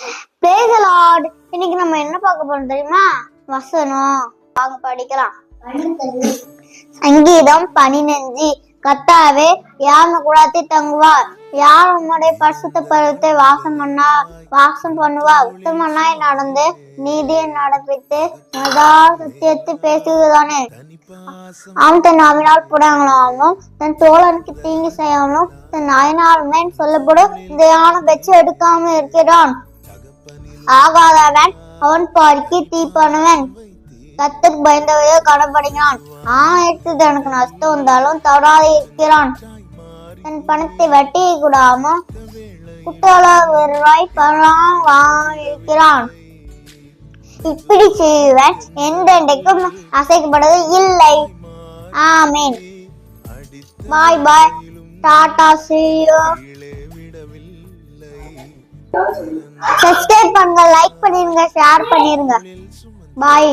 Praise the Lord. இன்னைக்கு நம்ம என்ன பார்க்க போறோம் தெரியுமா? வசனம். வாங்க படிக்கலாம். சங்கீதம் 15. கர்த்தாவே யார் கூடாரத்தில் தங்குவார்? யார் உம்முடைய பரிசுத்த பர்வதத்தை வாசம் பண்ணுவார்? உத்தமனாய் நடந்து நீதியை நடப்பித்து சத்தியத்தை பேசுவதுதானே. அவன் தன் நாவினால் புடங்களாமலும் தன் தோழனுக்கு தீங்கு செய்யாமலும் தன் நாயினாலுமே சொல்லப்படும் இதையான பெற்று எடுக்காமல் இருக்கிறான். ஆகாதவன் அவன் பாரிக்கு தீப்பானவன். கர்த்தருக்கு பயந்தவையோ கனப்படுகிறான். எடுத்து தனக்கு நஷ்டம் வந்தாலும் தவறாத இருக்கிறான். தன் பணத்தை வட்டி கூடாம குற்றவாளி இருக்கிறான். இப்படி செய்வன் எந்தெண்டைக்கும் அசைக்கப்படுவது இல்லை. ஆமீன். பாய் பாய். டாடா. see you. சப்ஸ்கிரைப் பண்ணுங்க, லைக் பண்ணிருங்க, ஷேர் பண்ணிருங்க. பாய்.